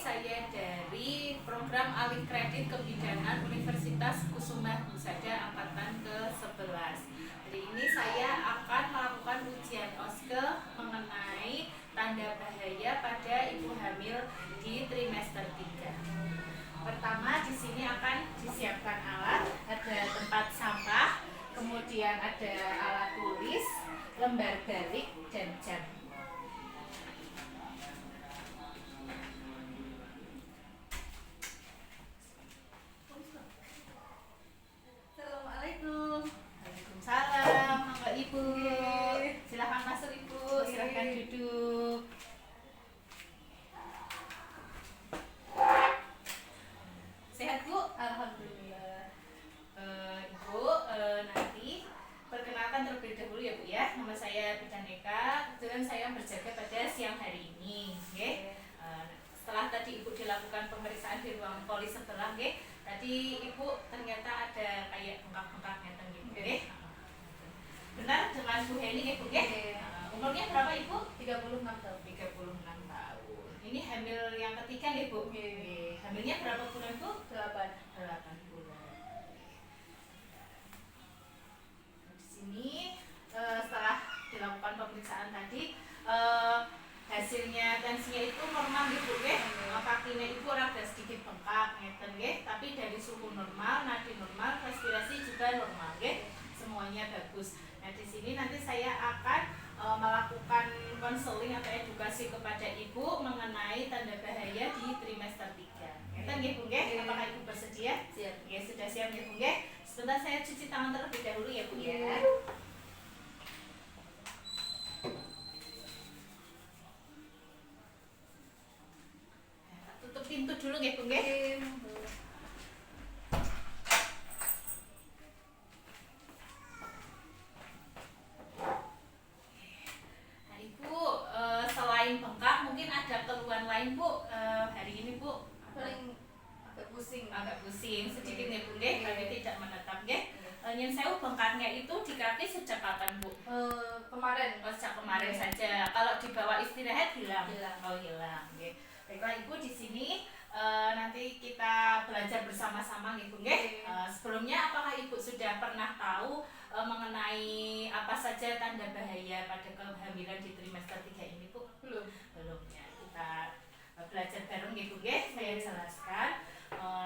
saya dari program alih kredit kebidanan Universitas Kusuma Husada angkatan ke-11. Hari ini saya akan melakukan ujian OSKE mengenai tanda bahaya pada ibu hamil di trimester 3. Pertama, di sini akan disiapkan alat, ada tempat sampah, kemudian ada alat tulis, lembar balik, dan jam. Assalamualaikum. Waalaikumsalam. Monggo Ibu. Silahkan masuk Ibu. Silahkan duduk. Sehat Bu? Alhamdulillah. Ibu, nanti perkenalkan terlebih dahulu ya Bu ya. Nama saya Bidaneka. Kebetulan saya berjaga pada siang hari ini. Okay? Setelah tadi Ibu dilakukan pemeriksaan di ruang poli sebelah, tadi Ibu ternyata ada kayak bengkak-bengkaknya gitu, benar dengan Bu Heni ya Bu ya? Umurnya berapa Ibu? 36 tahun. 36 tahun. Ini hamil yang ketiga ya Bu? Hamilnya berapa bulan Bu? 8 bulan. Di sini setelah dilakukan pemeriksaan tadi, hasilnya tensinya itu normal gitu kakinya itu rada sedikit bengkak ngeten tapi dari suhu normal, nadi normal, respirasi juga normal semuanya bagus. Nah di sini nanti saya akan melakukan konseling atau edukasi kepada ibu mengenai tanda bahaya di trimester 3. Ngeten nggih Bu nggih? Apakah ibu bersedia? Siap. Nggih, sudah siap nggih Bu nggih? Sebentar saya cuci tangan terlebih dahulu ya Bu ya. Tutup pintu dulu nggih Bu nggih. Nah Ibu, selain bengkak mungkin ada keluhan lain Bu hari ini Bu? Paling agak pusing sedikit ya Bu nggih, tapi tidak menetap nggih. Nyen sewu bengkaknya itu di kaki sejak kapan Bu? Kemarin. Sejak kemarin saja. Kalau dibawa istirahat hilang. Hilang. Hilang nggih. Baiklah Ibu, di sini nanti kita belajar bersama-sama nih Bu nggih. Sebelumnya apakah Ibu sudah pernah tahu mengenai apa saja tanda bahaya pada kehamilan di trimester 3 ini Bu? Belum Ya. Kita belajar bareng nih Bu nggih. Saya jelaskan.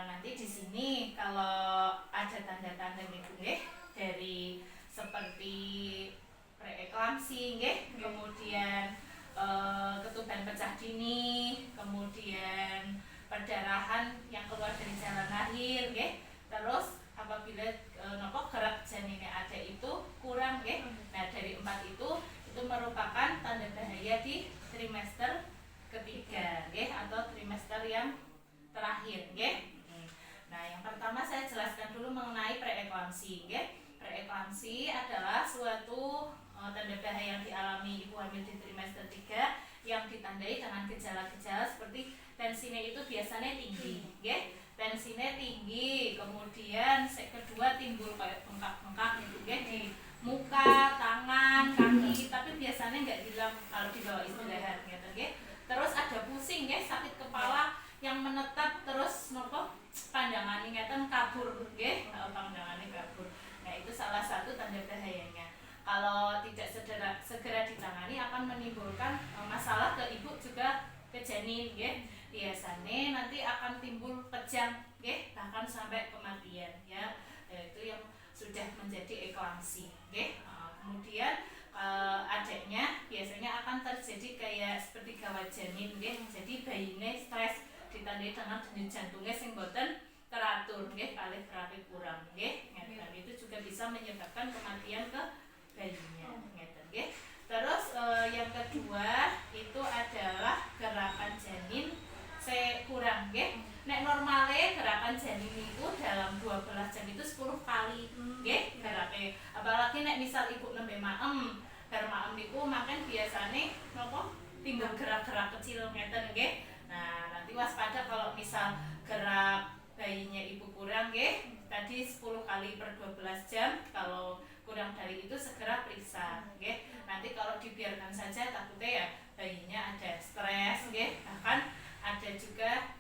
Nanti di sini kalau ada tanda-tanda nih Bu nggih dari seperti preeklamsi nggih, kemudian ketuban pecah dini, kemudian perdarahan yang keluar dari jalan lahir, terus apabila gerak janinnya ada itu kurang, nah dari 4 itu merupakan tanda bahaya di trimester ketiga, atau trimester yang terakhir, Nah yang pertama saya jelaskan dulu mengenai preeklamsi, Preeklamsi adalah suatu tanda bahaya yang dialami ibu hamil di trimester 3 yang ditandai dengan gejala-gejala seperti tensinya itu biasanya tinggi, tensinya tinggi, kemudian kedua timbul kayak bengkak-bengkak gitu, di muka, tangan, kaki, tapi biasanya nggak hilang kalau dibawa istirahat, gitu, Terus ada pusing, sakit kepala yang menetap terus pandangannya ngeten kabur, pandangannya kabur. Nah itu salah satu tanda bahayanya. Kalau tidak segera ditangani akan menimbulkan masalah ke ibu juga ke janin, biasanya nanti akan timbul kejang, bahkan sampai kematian, itu yang sudah menjadi eklamsi, kemudian adanya biasanya akan terjadi kayak seperti gawat janin, jadi bayinya stres ditandai dengan denyut jantungnya sing boten teratur, kalih terapi kurang, itu juga bisa menyebabkan kematian ke bayinya, Terus yang kedua itu adalah gerakan janin kurang, Nek normalnya gerakan janin itu dalam 12 jam itu 10 kali, geraknya. Apalagi nek misal ibu nembe maem, itu makan biasanya tinggal gerak-gerak kecil ngeten, Nah nanti waspada kalau misal gerak bayinya ibu kurang, tadi 10 kali per 12 jam. Kalau kurang dari itu segera periksa, nanti kalau dibiarkan saja takutnya ya bayinya ada stres, bahkan ada juga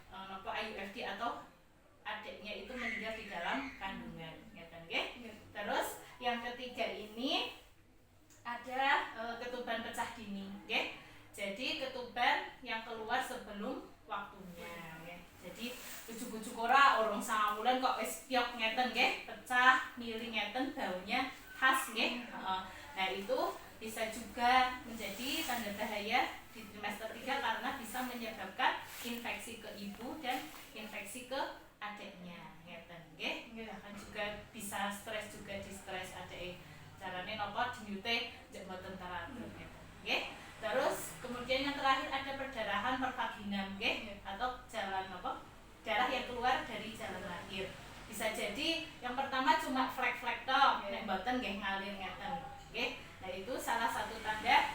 infeksi ke ibu dan infeksi ke adiknya ngeten nggih. Kan juga bisa stres juga di stres adik carane napa denyute njek mboten teratur ngeten nggih. Terus kemudian yang terakhir ada perdarahan pervaginam nggih atau jalan apa? Darah yang keluar dari jalan lahir. Bisa jadi yang pertama cuma flek-flek tok, nek mboten nggih ngalir ngeten nggih. Nah itu salah satu tanda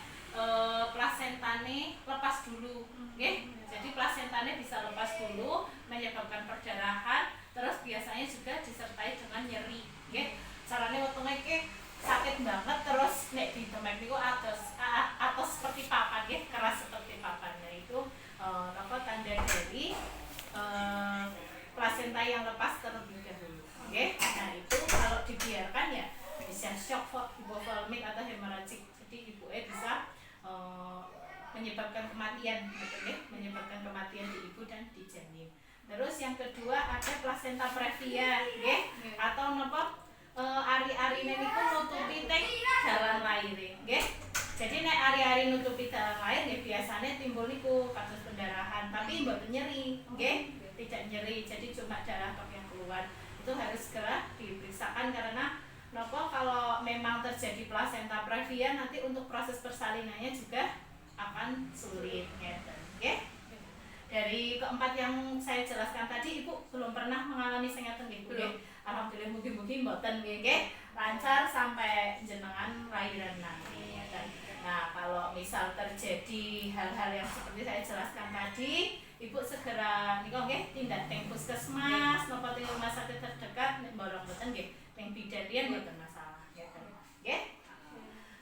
plasentane lepas dulu nggih. Jadi plasentane bisa lepas dulu menyebabkan perdarahan, terus biasanya juga disertai dengan nyeri nggih. Carane wetenge iki sakit banget terus nek di demek niku atau seperti papan nggih, keras seperti papan. Nah itu apa tanda dari plasenta yang lepas terlebih dahulu nggih. Nah itu kalau dibiarkan ya bisa shock hipovolemik atau hemoragik. Jadi ibunya bisa menyebabkan kematian gitu nggih, menyebabkan kematian di ibu dan di janin. Terus yang kedua ada plasenta previa nggih atau napa ari-arine niku nutupi teng dalan laire nggih. Jadi nek ari-ari nutupi dalan lair nggih biasanya timbul niku kasus pendarahan, tapi mboten nyeri nggih, tidak nyeri. Jadi cuma darah tok yang keluar. Itu harus segera diperiksakan karena napa kalau memang terjadi plasenta previa nanti untuk proses persalinannya juga akan sulit ngeten nggih. Dari keempat yang saya jelaskan tadi ibu belum pernah mengalami sing ngeten nggih Bu nggih. Alhamdulillah mugi-mugi mboten nggih, lancar sampai jenengan lahiran nanti ngeten. Nah, kalau misal terjadi hal-hal yang seperti saya jelaskan tadi, ibu segera niku nggih tindak teng puskesmas napa teng rumah sakit terdekat nek mbolong mboten nggih teng bidan mboten masalah ngeten nggih.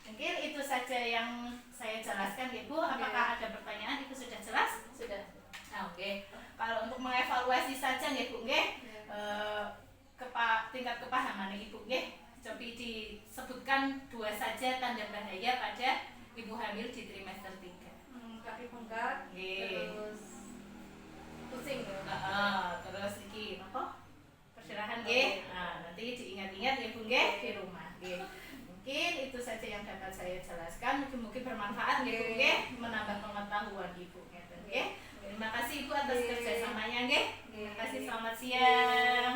Mungkin itu saja yang saya jelaskan Ibu. Apakah ada pertanyaan? Itu sudah jelas? Sudah. Nah, oke. Kalau untuk mengevaluasi saja nggih Bu nggih, tingkat kepahaman Ibu nggih, coba disebutkan 2 saja tanda bahaya pada ibu hamil di trimester 3. Kaki bengkak, terus pusing ya. Terus iki napa? Perdarahan nggih. Nah, nanti diingat-ingat ya Bu nggih di rumah nggih. Mungkin itu saja yang dapat saya jelaskan. Mungkin bermanfaat nggih Bu nggih, menambah pengetahuan Ibu ngeten nggih. Terima kasih Ibu atas kerjasamanya nggih. Terima kasih, selamat siang.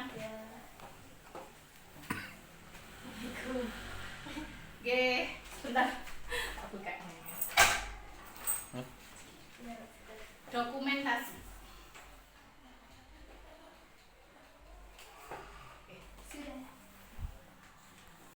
Nggih, sebentar. Aku buka. Dokumentasi.